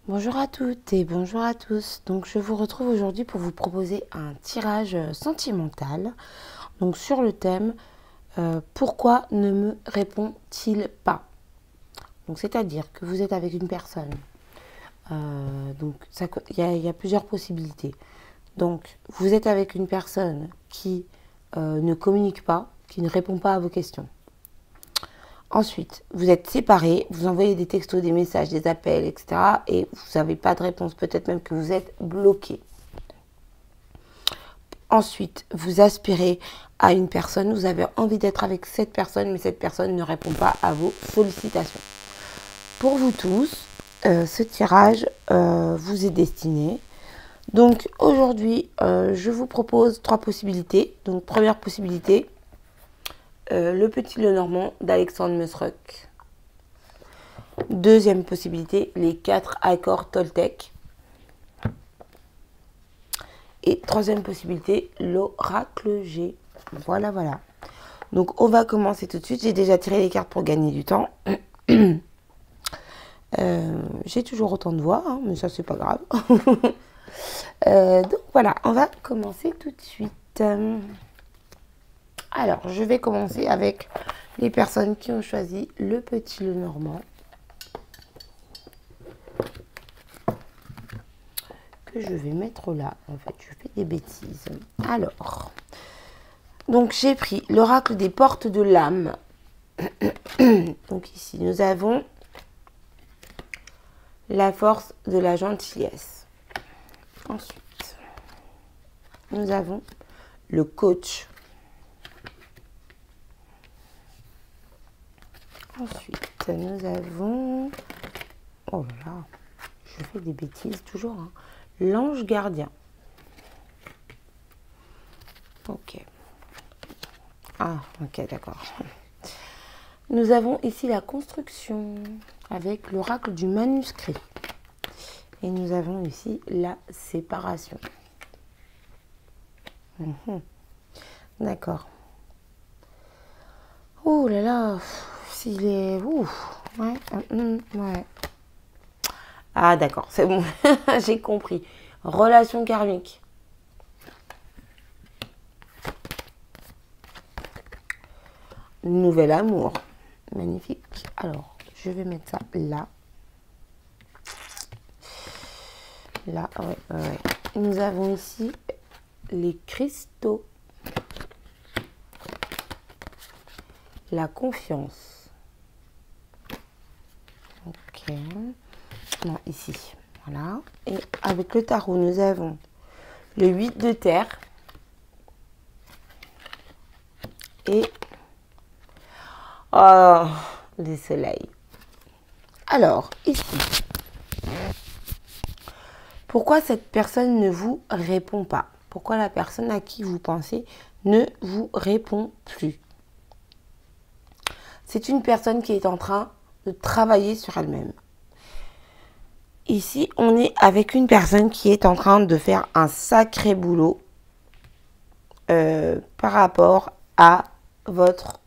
Bonjour à toutes et bonjour à tous. Donc je vous retrouve aujourd'hui pour vous proposer un tirage sentimental. Donc sur le thème pourquoi ne me répond-il pas? Donc c'est-à-dire que vous êtes avec une personne. Donc il y a plusieurs possibilités. Donc vous êtes avec une personne qui ne communique pas, qui ne répond pas à vos questions. Ensuite, vous êtes séparés, vous envoyez des textos, des messages, des appels, etc. Et vous n'avez pas de réponse, peut-être même que vous êtes bloqué. Ensuite, vous aspirez à une personne, vous avez envie d'être avec cette personne, mais cette personne ne répond pas à vos sollicitations. Pour vous tous, ce tirage vous est destiné. Donc aujourd'hui, je vous propose 3 possibilités. Donc première possibilité, Le Petit Lenormand d'Alexandre Musruck. Deuxième possibilité, les 4 accords Toltec. Et troisième possibilité, l'oracle G. Voilà. Donc on va commencer tout de suite. J'ai déjà tiré les cartes pour gagner du temps. J'ai toujours autant de voix, hein, mais ça c'est pas grave. Donc voilà, on va commencer tout de suite. Alors, je vais commencer avec les personnes qui ont choisi Le Petit Lenormand. Que je vais mettre là. En fait, je fais des bêtises. Alors, donc j'ai pris l'oracle des portes de l'âme. Donc ici, nous avons la force de la gentillesse. Ensuite, nous avons le coach. Ensuite, nous avons... Oh là là, je fais des bêtises toujours. Hein. L'ange gardien. Ok. Ah, ok, d'accord. Nous avons ici la construction avec l'oracle du manuscrit. Et nous avons ici la séparation. D'accord. Oh là là, s'il est... Ouf, ouais, ouais. Ah d'accord, c'est bon, j'ai compris. Relation karmique. Nouvel amour. Magnifique. Alors, je vais mettre ça là. Là, ouais. Nous avons ici les cristaux. La confiance. Ok. Non, ici. Voilà. Et avec le tarot, nous avons le 8 de terre. Et le soleil. Alors, ici. Pourquoi cette personne ne vous répond pas? Pourquoi la personne à qui vous pensez ne vous répond plus? C'est une personne qui est en train de travailler sur elle-même. Ici, on est avec une personne qui est en train de faire un sacré boulot par rapport à votre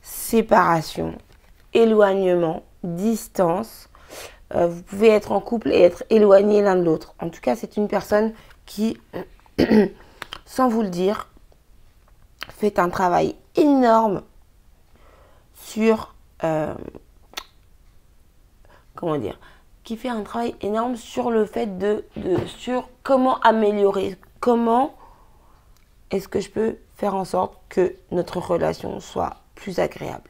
séparation, éloignement, distance. Vous pouvez être en couple et être éloignés l'un de l'autre. En tout cas, c'est une personne qui, sans vous le dire, fait un travail énorme sur... comment dire, qui fait un travail énorme sur le fait sur comment améliorer, comment est-ce que je peux faire en sorte que notre relation soit plus agréable.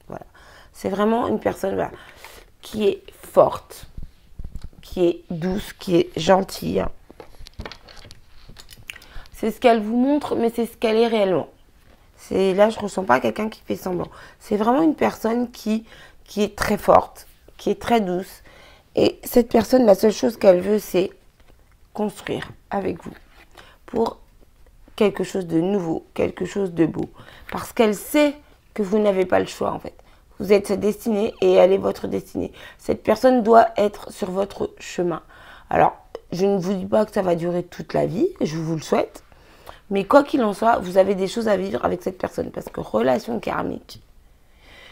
Voilà. C'est vraiment une personne qui est forte, qui est douce, qui est gentille. C'est ce qu'elle vous montre, mais c'est ce qu'elle est réellement. Là, je ne ressens pas quelqu'un qui fait semblant. C'est vraiment une personne qui est très forte, qui est très douce. Et cette personne, la seule chose qu'elle veut, c'est construire avec vous pour quelque chose de nouveau, quelque chose de beau. Parce qu'elle sait que vous n'avez pas le choix, en fait. Vous êtes sa destinée et elle est votre destinée. Cette personne doit être sur votre chemin. Alors, je ne vous dis pas que ça va durer toute la vie, je vous le souhaite. Mais quoi qu'il en soit, vous avez des choses à vivre avec cette personne. Parce que relation karmique,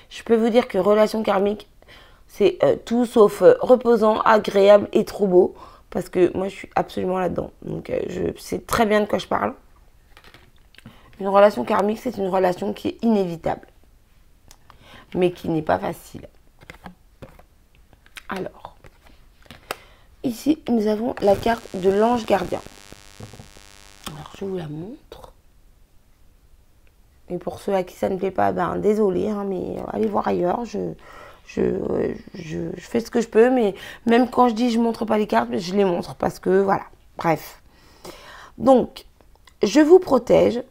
je peux vous dire que relation karmique, C'est tout sauf reposant, agréable et trop beau. Parce que moi, je suis absolument là-dedans. Donc, je sais très bien de quoi je parle. Une relation karmique, c'est une relation qui est inévitable. Mais qui n'est pas facile. Alors, ici, nous avons la carte de l'ange gardien. Alors, je vous la montre. Et pour ceux à qui ça ne plaît pas, ben désolé, hein, mais allez voir ailleurs. Je fais ce que je peux, mais même quand je dis je montre pas les cartes, je les montre parce que voilà. Bref. Donc, je vous protège.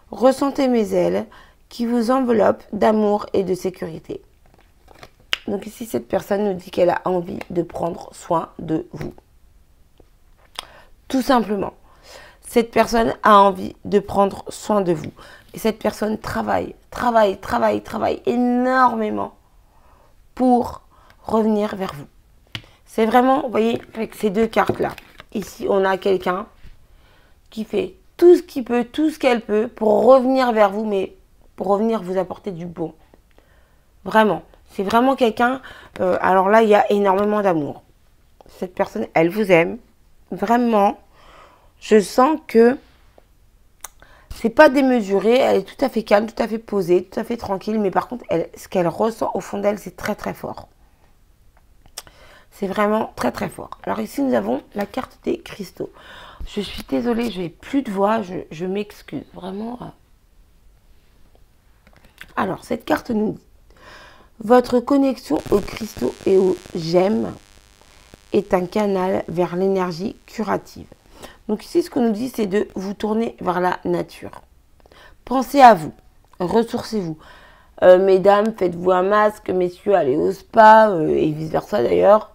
Ressentez mes ailes qui vous enveloppent d'amour et de sécurité. Donc ici, cette personne nous dit qu'elle a envie de prendre soin de vous. Tout simplement. Cette personne a envie de prendre soin de vous. Et cette personne travaille énormément pour revenir vers vous. C'est vraiment, vous voyez, avec ces deux cartes-là. Ici, on a quelqu'un qui fait tout ce qu'il peut, tout ce qu'elle peut pour revenir vers vous, mais pour revenir vous apporter du bon. Vraiment. C'est vraiment quelqu'un... alors là, il y a énormément d'amour. Cette personne, elle vous aime. Vraiment. Je sens que c'est pas démesuré, elle est tout à fait calme, tout à fait posée, tout à fait tranquille, mais par contre, ce qu'elle ressent au fond d'elle, c'est très très fort. C'est vraiment très très fort. Alors ici, nous avons la carte des cristaux. Je suis désolée, je n'ai plus de voix, je m'excuse, vraiment. Alors, cette carte nous dit, votre connexion aux cristaux et aux gemmes est un canal vers l'énergie curative. Donc ici, ce qu'on nous dit, c'est de vous tourner vers la nature. Pensez à vous, ressourcez-vous. Mesdames, faites-vous un masque, messieurs, allez au spa, et vice-versa d'ailleurs.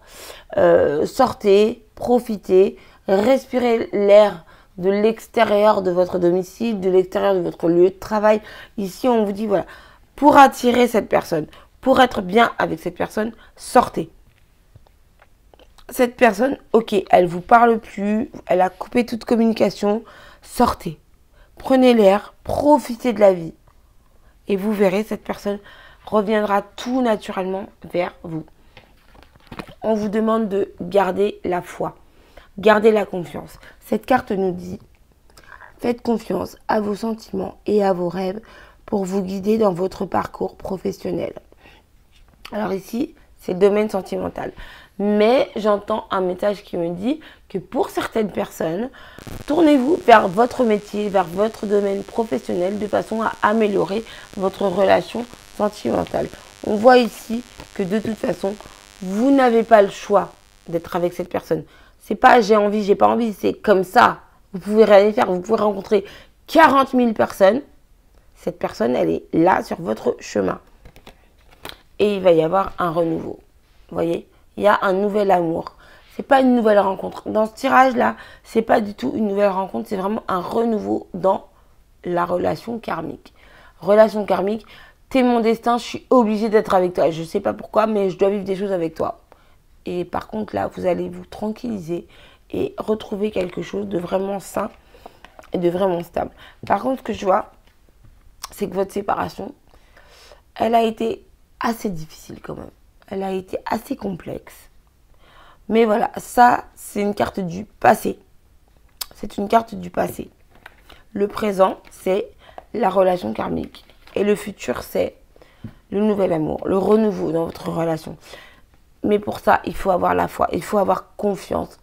Sortez, profitez, respirez l'air de l'extérieur de votre domicile, de l'extérieur de votre lieu de travail. Ici, on vous dit, voilà, pour attirer cette personne, pour être bien avec cette personne, sortez. Cette personne, ok, elle ne vous parle plus, elle a coupé toute communication, sortez. Prenez l'air, profitez de la vie. Et vous verrez, cette personne reviendra tout naturellement vers vous. On vous demande de garder la foi, garder la confiance. Cette carte nous dit, faites confiance à vos sentiments et à vos rêves pour vous guider dans votre parcours professionnel. Alors ici, c'est le domaine sentimental. Mais j'entends un message qui me dit que pour certaines personnes, tournez-vous vers votre métier, vers votre domaine professionnel de façon à améliorer votre relation sentimentale. On voit ici que de toute façon, vous n'avez pas le choix d'être avec cette personne. C'est pas j'ai envie, j'ai pas envie, c'est comme ça. Vous pouvez rien y faire, vous pouvez rencontrer 40 000 personnes. Cette personne, elle est là sur votre chemin. Et il va y avoir un renouveau. Vous voyez ? Il y a un nouvel amour. C'est pas une nouvelle rencontre. Dans ce tirage-là, c'est pas du tout une nouvelle rencontre. C'est vraiment un renouveau dans la relation karmique. Relation karmique, t'es mon destin, je suis obligée d'être avec toi. Je sais pas pourquoi, mais je dois vivre des choses avec toi. Et par contre, là, vous allez vous tranquilliser et retrouver quelque chose de vraiment sain et de vraiment stable. Par contre, ce que je vois, c'est que votre séparation, elle a été assez difficile quand même. Elle a été assez complexe. Mais voilà, ça, c'est une carte du passé. C'est une carte du passé. Le présent, c'est la relation karmique. Et le futur, c'est le nouvel amour, le renouveau dans votre relation. Mais pour ça, il faut avoir la foi, il faut avoir confiance.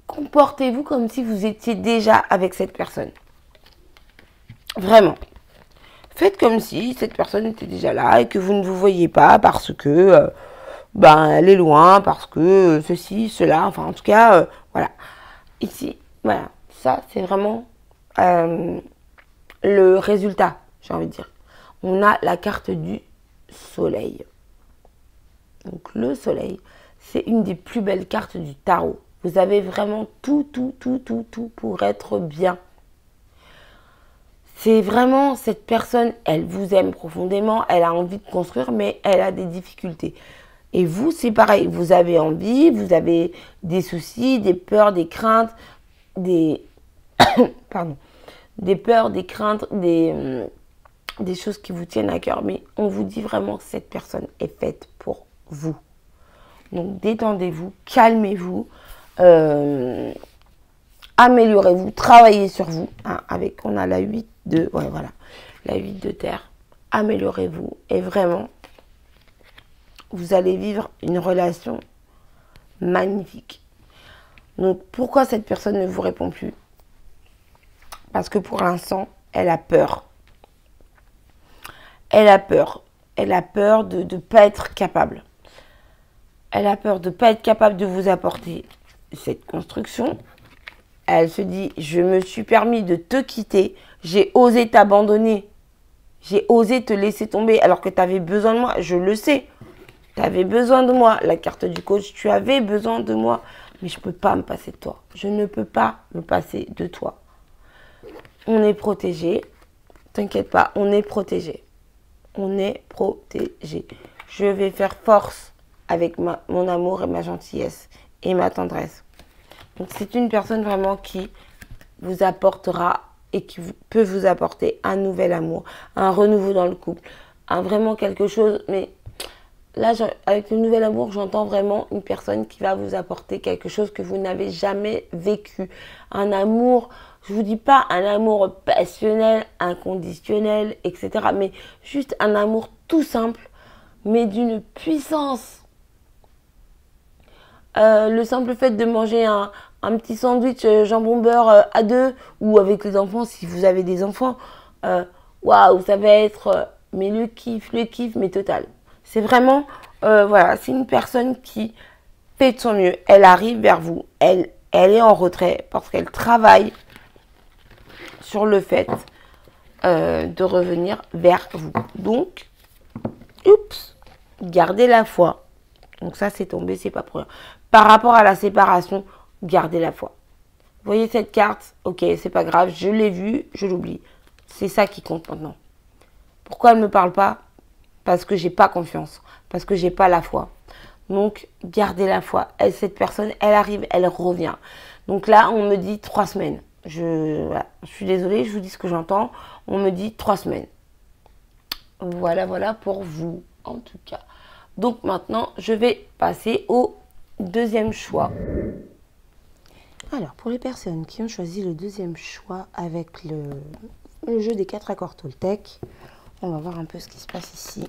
Comportez-vous comme si vous étiez déjà avec cette personne. Vraiment. Faites comme si cette personne était déjà là et que vous ne vous voyez pas parce que elle est loin, parce que ceci, cela, enfin en tout cas, voilà. Ici, voilà, ça c'est vraiment le résultat, j'ai envie de dire. On a la carte du soleil. Donc le soleil, c'est une des plus belles cartes du tarot. Vous avez vraiment tout pour être bien. C'est vraiment cette personne, elle vous aime profondément, elle a envie de construire, mais elle a des difficultés. Et vous, c'est pareil, vous avez envie, vous avez des soucis, des peurs, des craintes, des peurs, des craintes, des choses qui vous tiennent à cœur. Mais on vous dit vraiment que cette personne est faite pour vous. Donc détendez-vous, calmez-vous, améliorez-vous, travaillez sur vous. Hein, on a la 8 de, ouais voilà, la 8 de terre. Améliorez-vous et vraiment, vous allez vivre une relation magnifique. Donc pourquoi cette personne ne vous répond plus? Parce que pour l'instant, elle a peur. Elle a peur. Elle a peur de ne pas être capable. Elle a peur de ne pas être capable de vous apporter cette construction. Elle se dit, je me suis permis de te quitter. J'ai osé t'abandonner. J'ai osé te laisser tomber alors que tu avais besoin de moi. Je le sais. Tu avais besoin de moi. La carte du coach, tu avais besoin de moi. Mais je ne peux pas me passer de toi. Je ne peux pas me passer de toi. On est protégé. T'inquiète pas, on est protégé. On est protégé. Je vais faire force avec mon amour et ma gentillesse et ma tendresse. Donc c'est une personne vraiment qui vous apportera et qui peut vous apporter un nouvel amour, un renouveau dans le couple, vraiment quelque chose. Mais là, avec le nouvel amour, j'entends vraiment une personne qui va vous apporter quelque chose que vous n'avez jamais vécu. Un amour, je ne vous dis pas un amour passionnel, inconditionnel, etc. Mais juste un amour tout simple, mais d'une puissance. Le simple fait de manger un petit sandwich jambon beurre à deux ou avec les enfants, si vous avez des enfants, waouh, ça va être mais le kiff, mais total. C'est vraiment, voilà, c'est une personne qui fait de son mieux. Elle arrive vers vous, elle est en retrait parce qu'elle travaille sur le fait de revenir vers vous. Donc, oups, gardez la foi. Donc ça, c'est tombé, c'est pas pour rien. Par rapport à la séparation, gardez la foi. Vous voyez cette carte? Ok, c'est pas grave, je l'ai vue, je l'oublie. C'est ça qui compte maintenant. Pourquoi elle ne me parle pas? Parce que j'ai pas confiance, parce que j'ai pas la foi. Donc, gardez la foi. Cette personne, elle arrive, elle revient. Donc là, on me dit 3 semaines. Voilà, je suis désolée, je vous dis ce que j'entends. On me dit 3 semaines. Voilà, voilà pour vous, en tout cas. Donc maintenant, je vais passer au deuxième choix. Alors, pour les personnes qui ont choisi le deuxième choix avec le jeu des 4 accords Toltec, on va voir un peu ce qui se passe ici.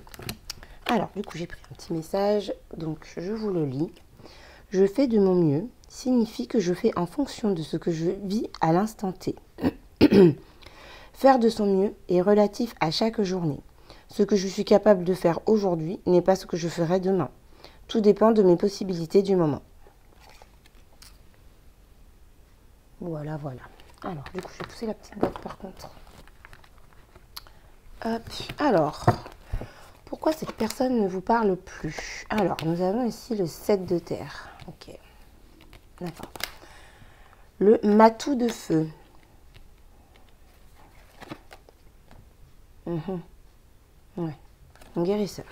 Alors, du coup, j'ai pris un petit message, donc je vous le lis. Je fais de mon mieux signifie que je fais en fonction de ce que je vis à l'instant T. Faire de son mieux est relatif à chaque journée. Ce que je suis capable de faire aujourd'hui n'est pas ce que je ferai demain. Tout dépend de mes possibilités du moment. Voilà, voilà. Alors, du coup, je vais pousser la petite boîte par contre. Hop. Alors, pourquoi cette personne ne vous parle plus? Alors, nous avons ici le 7 de terre. Ok. D'accord. Le matou de feu. Ouais. Un guérisseur.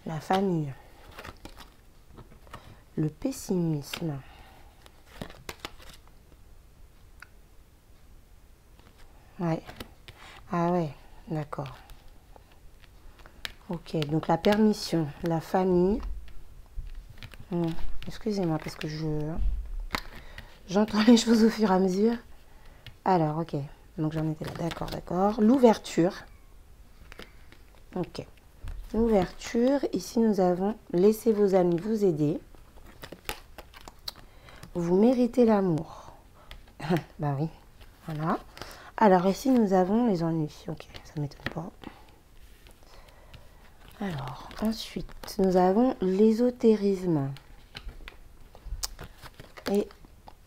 La famille. Le pessimisme. Ouais. Ah ouais, d'accord. Ok, donc la permission, la famille. Excusez-moi parce que j'entends les choses au fur et à mesure. Alors, ok. Donc j'en étais là. D'accord, d'accord. L'ouverture. Ok. L'ouverture. Ici, nous avons laissez vos amis vous aider. Vous méritez l'amour. Bah oui. Voilà. Alors ici, nous avons les ennuis. Ok, ça ne m'étonne pas. Alors, ensuite, nous avons l'ésotérisme. Et,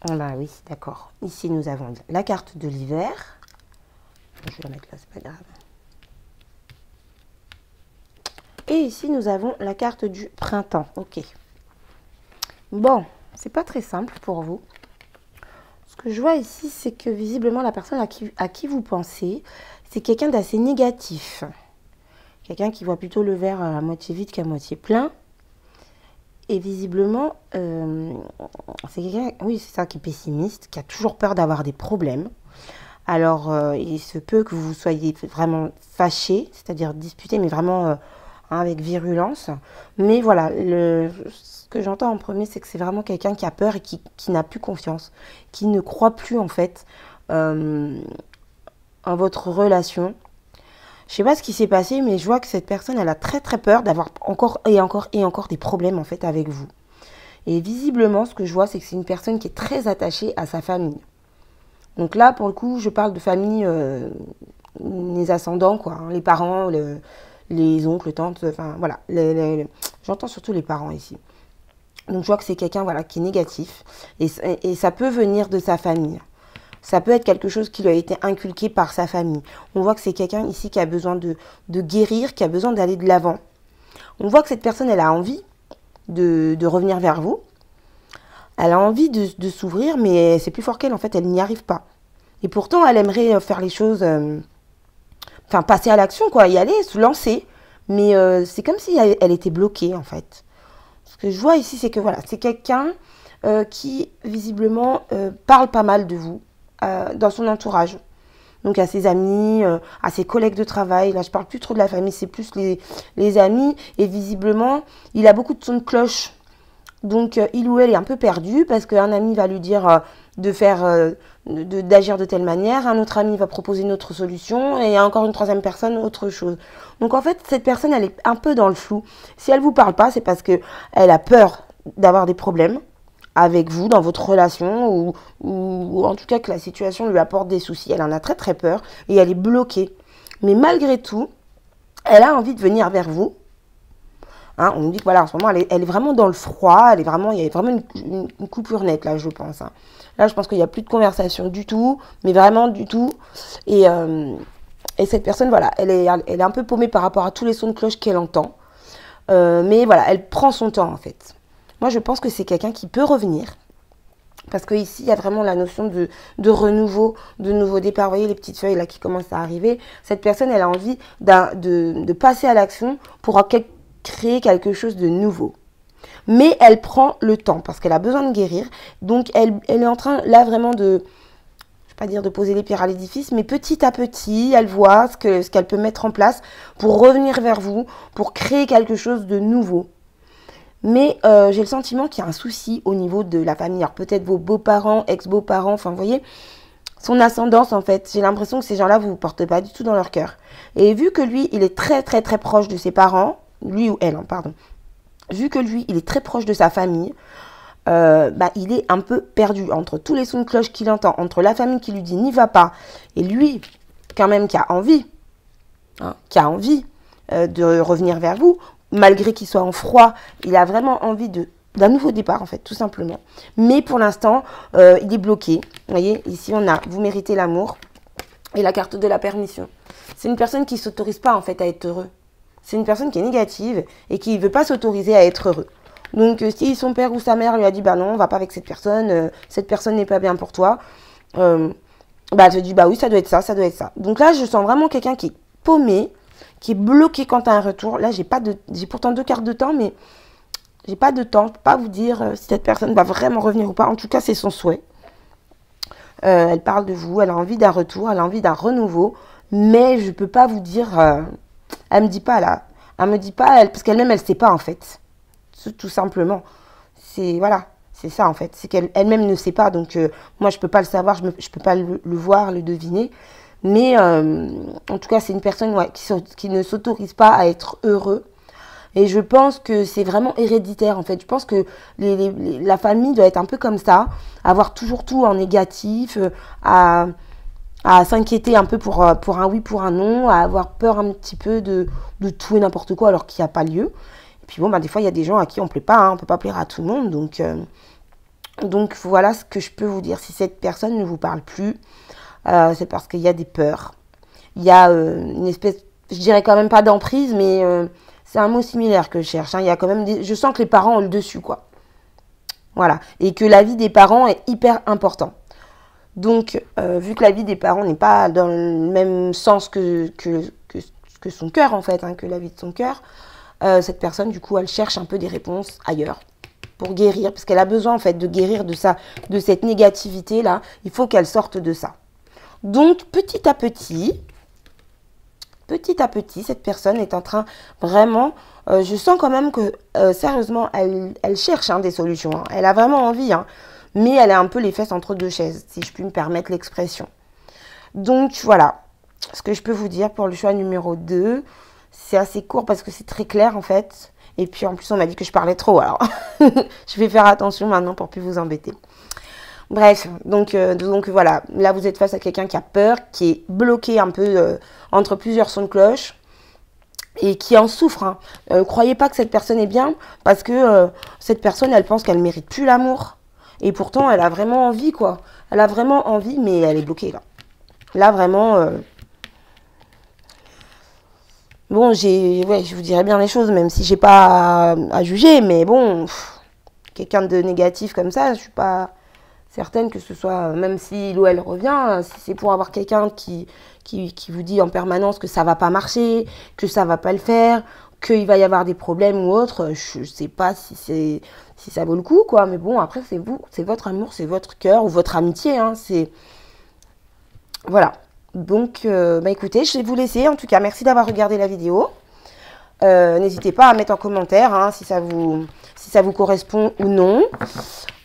oh bah oui, d'accord. Ici, nous avons la carte de l'hiver. Je vais la mettre là, c'est pas grave. Et ici, nous avons la carte du printemps. Ok. Bon, c'est pas très simple pour vous. Ce que je vois ici, c'est que visiblement, la personne à qui vous pensez, c'est quelqu'un d'assez négatif. Quelqu'un qui voit plutôt le verre à moitié vide qu'à moitié plein. Et visiblement, c'est quelqu'un, oui, c'est ça, qui est pessimiste, qui a toujours peur d'avoir des problèmes. Alors, il se peut que vous soyez vraiment fâché, c'est-à-dire disputé, mais vraiment hein, avec virulence. Mais voilà, ce que j'entends en premier, c'est que c'est vraiment quelqu'un qui a peur et qui n'a plus confiance, qui ne croit plus en fait en votre relation. Je sais pas ce qui s'est passé, mais je vois que cette personne, elle a très très peur d'avoir encore des problèmes en fait avec vous. Et visiblement, ce que je vois, c'est que c'est une personne qui est très attachée à sa famille. Donc là, pour le coup, je parle de famille, les ascendants, quoi, hein, les parents, les oncles, tantes, enfin voilà. J'entends surtout les parents ici. Donc je vois que c'est quelqu'un voilà, qui est négatif. Et ça peut venir de sa famille. Ça peut être quelque chose qui lui a été inculqué par sa famille. On voit que c'est quelqu'un ici qui a besoin de guérir, qui a besoin d'aller de l'avant. On voit que cette personne, elle a envie de revenir vers vous. Elle a envie de s'ouvrir, mais c'est plus fort qu'elle, en fait, elle n'y arrive pas. Et pourtant, elle aimerait faire les choses, enfin, passer à l'action, quoi, y aller, se lancer. Mais c'est comme si elle était bloquée, en fait. Ce que je vois ici, c'est que, voilà, c'est quelqu'un qui, visiblement, parle pas mal de vous dans son entourage. Donc à ses amis, à ses collègues de travail. Là, je parle plus trop de la famille, c'est plus les amis. Et visiblement, il a beaucoup de sons de cloche. Donc il ou elle est un peu perdu parce qu'un ami va lui dire d'agir de telle manière, un autre ami va proposer une autre solution et encore une troisième personne autre chose. Donc en fait, cette personne, elle est un peu dans le flou. Si elle vous parle pas, c'est parce que elle a peur d'avoir des problèmes avec vous dans votre relation ou en tout cas que la situation lui apporte des soucis. Elle en a très très peur et elle est bloquée. Mais malgré tout, elle a envie de venir vers vous. Hein, on nous dit que voilà, en ce moment, elle est vraiment dans le froid. Il y a vraiment une coupure nette là, je pense. Hein. Là, je pense qu'il n'y a plus de conversation du tout, mais vraiment du tout. Et cette personne, voilà, elle est un peu paumée par rapport à tous les sons de cloche qu'elle entend. Mais voilà, elle prend son temps en fait. Moi, je pense que c'est quelqu'un qui peut revenir. Parce qu'ici, il y a vraiment la notion de renouveau, de nouveau départ. Vous voyez les petites feuilles là qui commencent à arriver. Cette personne, elle a envie de passer à l'action pour créer quelque chose de nouveau. Mais elle prend le temps parce qu'elle a besoin de guérir. Donc, elle est en train, là, vraiment je ne vais pas dire de poser les pierres à l'édifice, mais petit à petit, elle voit ce qu'elle peut mettre en place pour revenir vers vous, pour créer quelque chose de nouveau. Mais j'ai le sentiment qu'il y a un souci au niveau de la famille. Alors peut-être vos beaux-parents, ex-beaux-parents, enfin vous voyez, son ascendance en fait. J'ai l'impression que ces gens-là, vous ne vous portez pas du tout dans leur cœur. Et vu que lui, il est très très très proche de ses parents, lui ou elle, hein, pardon. Vu que lui, il est très proche de sa famille, il est un peu perdu entre tous les sons de cloche qu'il entend, entre la famille qui lui dit n'y va pas, et lui, quand même, qui a envie de revenir vers vous. Malgré qu'il soit en froid, il a vraiment envie d'un nouveau départ, en fait, tout simplement. Mais pour l'instant, il est bloqué. Vous voyez, ici, on a « Vous méritez l'amour » et la carte de la permission. C'est une personne qui ne s'autorise pas, en fait, à être heureux. C'est une personne qui est négative et qui ne veut pas s'autoriser à être heureux. Donc, si son père ou sa mère lui a dit « Bah non, on va pas avec cette personne n'est pas bien pour toi », elle te dit « Bah oui, ça doit être ça, ça doit être ça ». Donc là, je sens vraiment quelqu'un qui est paumé, qui est bloqué quant à un retour. Là, j'ai pourtant 2 cartes de temps, mais j'ai pas de temps. Je peux pas vous dire si cette personne va vraiment revenir ou pas. En tout cas, c'est son souhait. Elle parle de vous, elle a envie d'un retour, elle a envie d'un renouveau, mais je peux pas vous dire. Elle me dit pas là. Elle me dit pas, parce qu'elle-même, elle sait pas en fait. Tout simplement. C'est voilà, c'est ça en fait. C'est qu'elle-même ne sait pas. Donc moi, je peux pas le savoir, je peux pas le voir, le deviner. Mais en tout cas, c'est une personne qui ne s'autorise pas à être heureux. Et je pense que c'est vraiment héréditaire, en fait. Je pense que la famille doit être un peu comme ça, avoir toujours tout en négatif, à s'inquiéter un peu pour un oui, pour un non, à avoir peur un petit peu de tout et n'importe quoi alors qu'il n'y a pas lieu. Et puis bon, des fois, il y a des gens à qui on ne plaît pas, hein, on ne peut pas plaire à tout le monde. Donc voilà ce que je peux vous dire. Si cette personne ne vous parle plus, c'est parce qu'il y a des peurs. Il y a une espèce, je dirais quand même pas d'emprise, mais c'est un mot similaire que je cherche. Hein. Il y a quand même je sens que les parents ont le dessus, quoi. Voilà. Et que la vie des parents est hyper important. Donc, vu que la vie des parents n'est pas dans le même sens que son cœur, en fait, hein, que la vie de son cœur, cette personne, du coup, elle cherche un peu des réponses ailleurs pour guérir, parce qu'elle a besoin, en fait, de guérir de cette négativité-là. Il faut qu'elle sorte de ça. Donc, petit à petit, petit à petit, cette personne est en train vraiment, je sens quand même que sérieusement, elle cherche des solutions. Hein. Elle a vraiment envie, hein, mais elle a un peu les fesses entre deux chaises, si je puis me permettre l'expression. Donc voilà, ce que je peux vous dire pour le choix numéro 2, c'est assez court parce que c'est très clair en fait. Et puis en plus, on m'a dit que je parlais trop, alors je vais faire attention maintenant pour plus vous embêter. Bref, donc voilà, là vous êtes face à quelqu'un qui a peur, qui est bloqué un peu entre plusieurs sons de cloche et qui en souffre. Hein. Croyez pas que cette personne est bien parce que cette personne, elle pense qu'elle ne mérite plus l'amour. Et pourtant, elle a vraiment envie, quoi. Elle a vraiment envie, mais elle est bloquée, là. Là, vraiment... Bon, ouais, je vous dirais bien les choses, même si j'ai pas à juger, mais bon, quelqu'un de négatif comme ça, je suis pas certaine que ce soit, même si il ou elle revient, si c'est pour avoir quelqu'un qui vous dit en permanence que ça va pas marcher, que ça va pas le faire, qu'il va y avoir des problèmes ou autre, je sais pas si ça vaut le coup, quoi. Mais bon, après, c'est vous, c'est votre amour, c'est votre cœur ou votre amitié, hein, c'est... Voilà. Donc, écoutez, je vais vous laisser. En tout cas, merci d'avoir regardé la vidéo. N'hésitez pas à mettre en commentaire hein, si ça vous correspond ou non.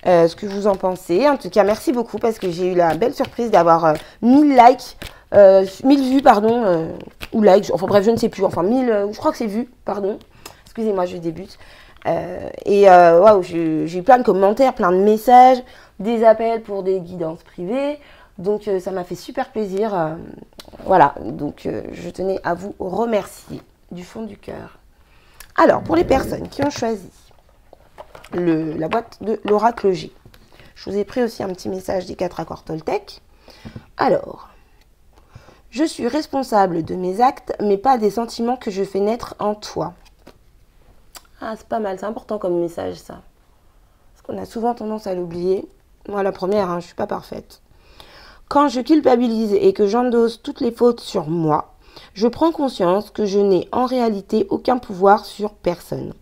Ce que vous en pensez. En tout cas, merci beaucoup parce que j'ai eu la belle surprise d'avoir 1000 likes, 1000 vues, pardon, ou likes. Enfin bref, je ne sais plus. Enfin, 1000, je crois que c'est vues, pardon. Excusez-moi, je débute. Waouh, j'ai eu plein de commentaires, plein de messages, des appels pour des guidances privées. Donc, ça m'a fait super plaisir. Voilà, donc je tenais à vous remercier du fond du cœur. Alors, pour les personnes qui ont choisi la boîte de l'oracle G, je vous ai pris aussi un petit message des 4 accords Toltec. Alors, je suis responsable de mes actes, mais pas des sentiments que je fais naître en toi. Ah, c'est pas mal, c'est important comme message, ça. Parce qu'on a souvent tendance à l'oublier. Moi, la première, hein, je suis pas parfaite. Quand je culpabilise et que j'endosse toutes les fautes sur moi, je prends conscience que je n'ai en réalité aucun pouvoir sur personne.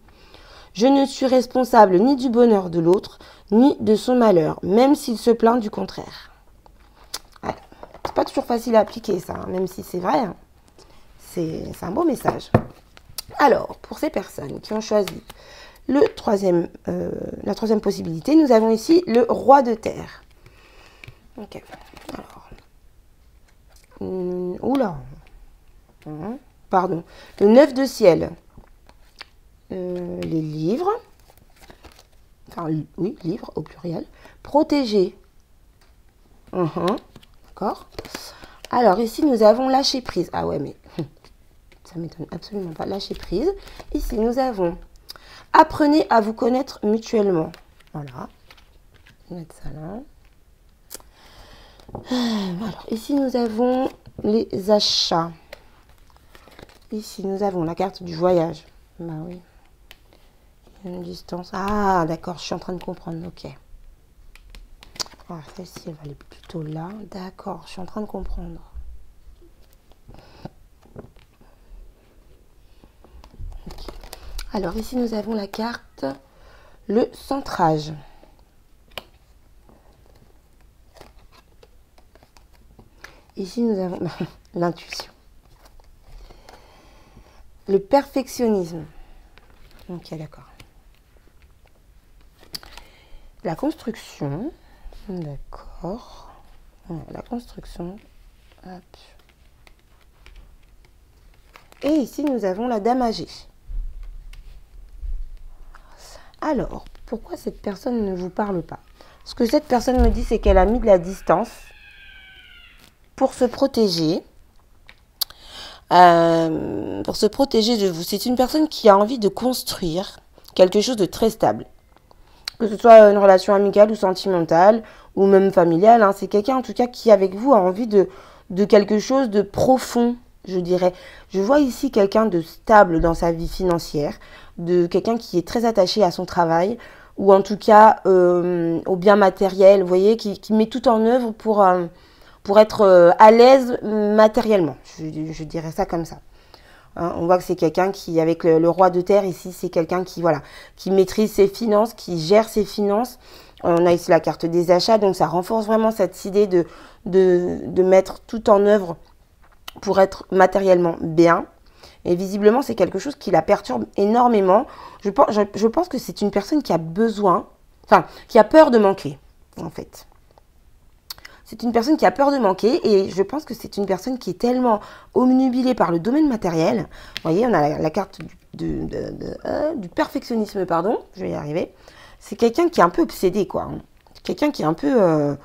Je ne suis responsable ni du bonheur de l'autre, ni de son malheur, même s'il se plaint du contraire. Voilà. C'est pas toujours facile à appliquer ça, hein, même si c'est vrai. Hein. C'est un beau message. Alors, pour ces personnes qui ont choisi la troisième possibilité, nous avons ici le roi de terre. Ok. Alors. Oula. Pardon. Le 9 de ciel. Les livres. Enfin, oui, livres au pluriel. Protégé. D'accord. Alors, ici, nous avons lâcher prise. Ah ouais, mais ça m'étonne absolument pas. Lâcher prise. Ici, nous avons apprenez à vous connaître mutuellement. Voilà. Je vais mettre ça là. Alors, ici, nous avons les achats. Ici, nous avons la carte du voyage. Bah oui. Une distance. Ah, d'accord, je suis en train de comprendre. Ok. Ah, celle-ci, elle va aller plutôt là. D'accord, je suis en train de comprendre. Okay. Alors, ici, nous avons la carte le centrage. Ici, nous avons l'intuition. Le perfectionnisme. Ok, d'accord. La construction. D'accord. La construction. Hop. Et ici, nous avons la dame âgée. Alors, pourquoi cette personne ne vous parle pas? Ce que cette personne me dit, c'est qu'elle a mis de la distance pour se protéger. De vous. C'est une personne qui a envie de construire quelque chose de très stable. Que ce soit une relation amicale ou sentimentale, ou même familiale. Hein. C'est quelqu'un, en tout cas, qui, avec vous, a envie de quelque chose de profond, je dirais. Je vois ici quelqu'un de stable dans sa vie financière, de quelqu'un qui est très attaché à son travail, ou en tout cas au bien matériel, vous voyez, qui met tout en œuvre pour être à l'aise matériellement. Je dirais ça comme ça. Hein, on voit que c'est quelqu'un qui, avec le roi de terre ici, c'est quelqu'un qui, voilà, qui maîtrise ses finances, qui gère ses finances. On a ici la carte des achats, donc ça renforce vraiment cette idée de mettre tout en œuvre pour être matériellement bien. Et visiblement, c'est quelque chose qui la perturbe énormément. Je pense que c'est une personne qui a besoin, enfin, qui a peur de manquer, en fait. C'est une personne qui a peur de manquer et je pense que c'est une personne qui est tellement omnubilée par le domaine matériel. Vous voyez, on a la carte du perfectionnisme, pardon, je vais y arriver. C'est quelqu'un qui est un peu obsédé, quoi. Quelqu'un qui est un peu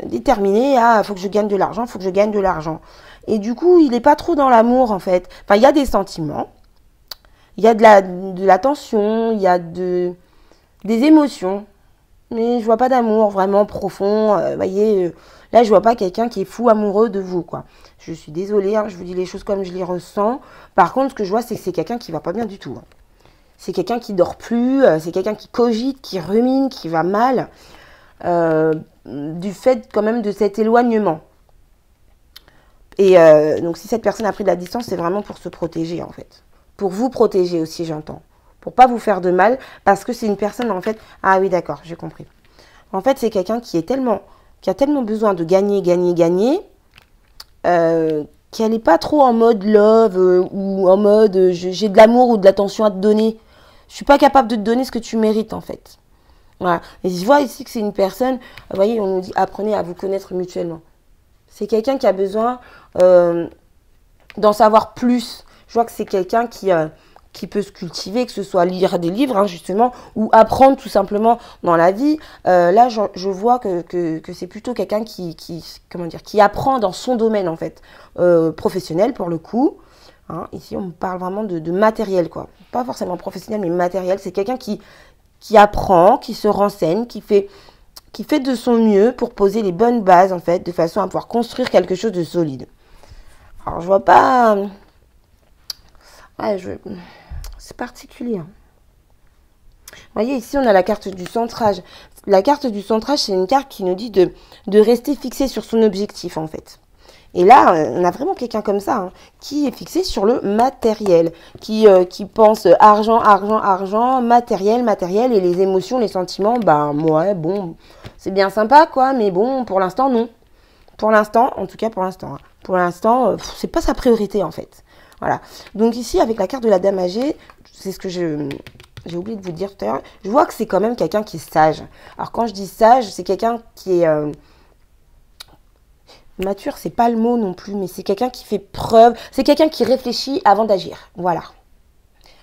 déterminé à « faut que je gagne de l'argent, faut que je gagne de l'argent ». Et du coup, il n'est pas trop dans l'amour, en fait. Enfin, il y a des sentiments, il y a de la tension, il y a des émotions, mais je vois pas d'amour vraiment profond. Vous voyez, là, je vois pas quelqu'un qui est fou amoureux de vous, quoi. Je suis désolée, hein, je vous dis les choses comme je les ressens. Par contre, ce que je vois, c'est que c'est quelqu'un qui va pas bien du tout. Hein. C'est quelqu'un qui dort plus, c'est quelqu'un qui cogite, qui rumine, qui va mal, du fait quand même de cet éloignement. Et donc, si cette personne a pris de la distance, c'est vraiment pour se protéger, en fait. Pour vous protéger aussi, j'entends. Pour pas vous faire de mal, parce que c'est une personne, en fait... Ah oui, d'accord, j'ai compris. En fait, c'est quelqu'un qui a tellement besoin de gagner, gagner, gagner, qu'elle n'est pas trop en mode love ou en mode j'ai de l'amour ou de l'attention à te donner. Je suis pas capable de te donner ce que tu mérites, en fait. Voilà. Et je vois ici que c'est une personne... Vous voyez, on nous dit apprenez à vous connaître mutuellement. C'est quelqu'un qui a besoin d'en savoir plus. Je vois que c'est quelqu'un qui peut se cultiver, que ce soit lire des livres, hein, justement, ou apprendre tout simplement dans la vie. Là, je vois que c'est plutôt quelqu'un qui apprend dans son domaine, en fait, professionnel, pour le coup. Hein, ici, on parle vraiment de matériel, quoi. Pas forcément professionnel, mais matériel. C'est quelqu'un qui apprend, qui se renseigne, qui fait de son mieux pour poser les bonnes bases, en fait, de façon à pouvoir construire quelque chose de solide. Alors, je vois pas... Ouais, c'est particulier. Hein. Vous voyez, ici, on a la carte du centrage. La carte du centrage, c'est une carte qui nous dit de rester fixé sur son objectif, en fait. Et là, on a vraiment quelqu'un comme ça, hein, qui est fixé sur le matériel, qui pense argent, argent, argent, matériel, matériel, et les émotions, les sentiments, bah, ouais, bon, c'est bien sympa, quoi, mais bon, pour l'instant, non. Pour l'instant, en tout cas pour l'instant. Hein. Pour l'instant, c'est pas sa priorité, en fait. Voilà. Donc ici, avec la carte de la Dame âgée, c'est ce que j'ai oublié de vous dire tout à l'heure, je vois que c'est quand même quelqu'un qui est sage. Alors, quand je dis sage, c'est quelqu'un qui est... mature, c'est pas le mot non plus, mais c'est quelqu'un qui fait preuve, c'est quelqu'un qui réfléchit avant d'agir. Voilà.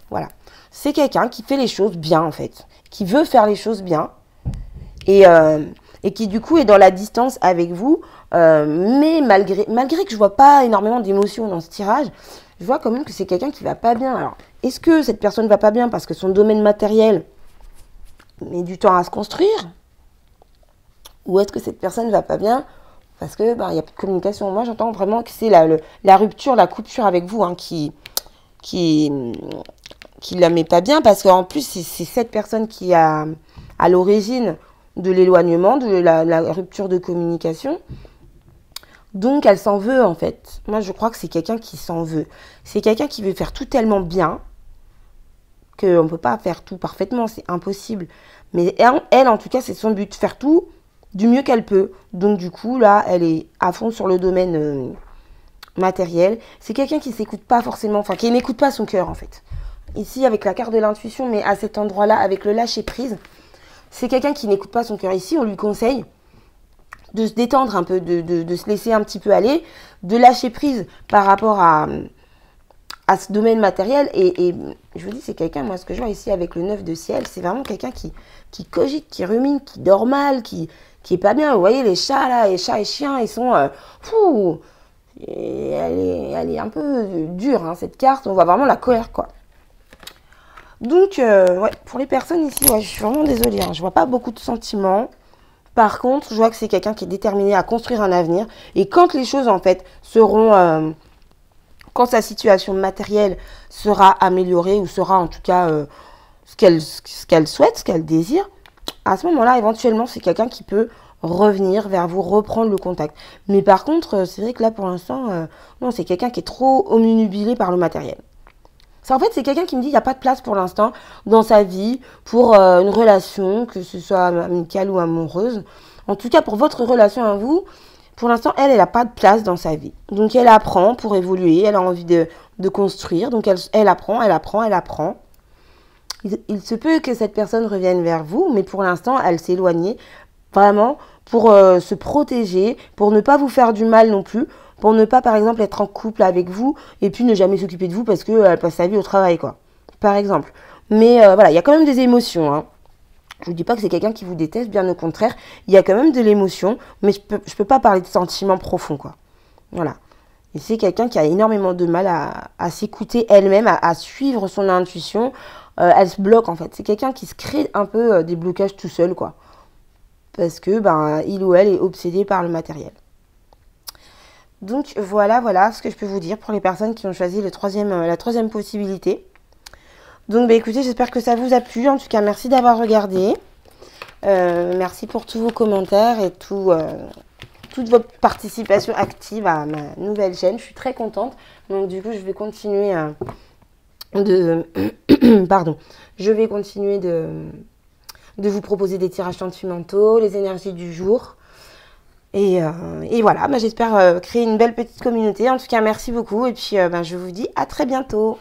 Voilà. C'est quelqu'un qui fait les choses bien, en fait. Qui veut faire les choses bien. Et qui, du coup, est dans la distance avec vous. Mais malgré que je vois pas énormément d'émotions dans ce tirage, je vois quand même que c'est quelqu'un qui va pas bien. Alors, est-ce que cette personne va pas bien parce que son domaine matériel met du temps à se construire? Ou est-ce que cette personne va pas bien parce que bah, y a plus de communication? Moi, j'entends vraiment que c'est la rupture, la coupure avec vous hein, qui la met pas bien. Parce qu'en plus, c'est cette personne qui a à l'origine de l'éloignement, de la rupture de communication. Donc, elle s'en veut, en fait. Moi, je crois que c'est quelqu'un qui s'en veut. C'est quelqu'un qui veut faire tout tellement bien qu'on ne peut pas faire tout parfaitement. C'est impossible. Mais elle, en tout cas, c'est son but. Faire tout du mieux qu'elle peut. Donc, du coup, là, elle est à fond sur le domaine matériel. C'est quelqu'un qui ne s'écoute pas forcément, enfin, qui n'écoute pas son cœur, en fait. Ici, avec la carte de l'intuition, mais à cet endroit-là, avec le lâcher-prise, c'est quelqu'un qui n'écoute pas son cœur. Ici, on lui conseille de se détendre un peu, de se laisser un petit peu aller, de lâcher prise par rapport à ce domaine matériel. Et je vous dis, c'est quelqu'un, moi, ce que je vois ici avec le 9 de ciel, c'est vraiment quelqu'un qui cogite, qui rumine, qui dort mal, qui est pas bien. Vous voyez, les chats, là, les chats et chiens, ils sont... fou. Et elle est un peu dure, hein, cette carte. On voit vraiment la colère, quoi. Donc, ouais, pour les personnes ici, ouais, je suis vraiment désolée. Hein, je vois pas beaucoup de sentiments. Par contre, je vois que c'est quelqu'un qui est déterminé à construire un avenir. Et quand les choses, en fait, seront... quand sa situation matérielle sera améliorée, ou sera en tout cas ce qu'elle souhaite, ce qu'elle désire, à ce moment-là, éventuellement, c'est quelqu'un qui peut revenir vers vous, reprendre le contact. Mais par contre, c'est vrai que là, pour l'instant, non, c'est quelqu'un qui est trop omnubilé par le matériel. En fait, c'est quelqu'un qui me dit qu'il n'y a pas de place pour l'instant dans sa vie pour une relation, que ce soit amicale ou amoureuse. En tout cas, pour votre relation à vous, Pour l'instant, elle n'a pas de place dans sa vie. Donc, elle apprend pour évoluer. Elle a envie de construire. Donc, elle apprend, elle apprend, elle apprend. Il se peut que cette personne revienne vers vous, mais pour l'instant, elle s'est éloignée vraiment pour se protéger, pour ne pas vous faire du mal non plus, pour ne pas, par exemple, être en couple avec vous et puis ne jamais s'occuper de vous parce qu'elle passe sa vie au travail, quoi. Par exemple. Mais voilà, il y a quand même des émotions, hein. Je vous dis pas que c'est quelqu'un qui vous déteste, bien au contraire. Il y a quand même de l'émotion, mais je peux pas parler de sentiments profonds, quoi. Voilà. Et c'est quelqu'un qui a énormément de mal à s'écouter elle-même, à suivre son intuition. Elle se bloque, en fait. C'est quelqu'un qui se crée un peu des blocages tout seul, quoi. Parce que, ben, il ou elle est obsédé par le matériel. Donc, voilà ce que je peux vous dire pour les personnes qui ont choisi la troisième possibilité. Donc, bah, écoutez, j'espère que ça vous a plu. En tout cas, merci d'avoir regardé. Merci pour tous vos commentaires et toute votre participation active à ma nouvelle chaîne. Je suis très contente. Donc, du coup, je vais continuer Pardon. Je vais continuer de vous proposer des tirages sentimentaux, les énergies du jour. Et voilà, bah, j'espère créer une belle petite communauté. En tout cas, merci beaucoup. Et puis, je vous dis à très bientôt.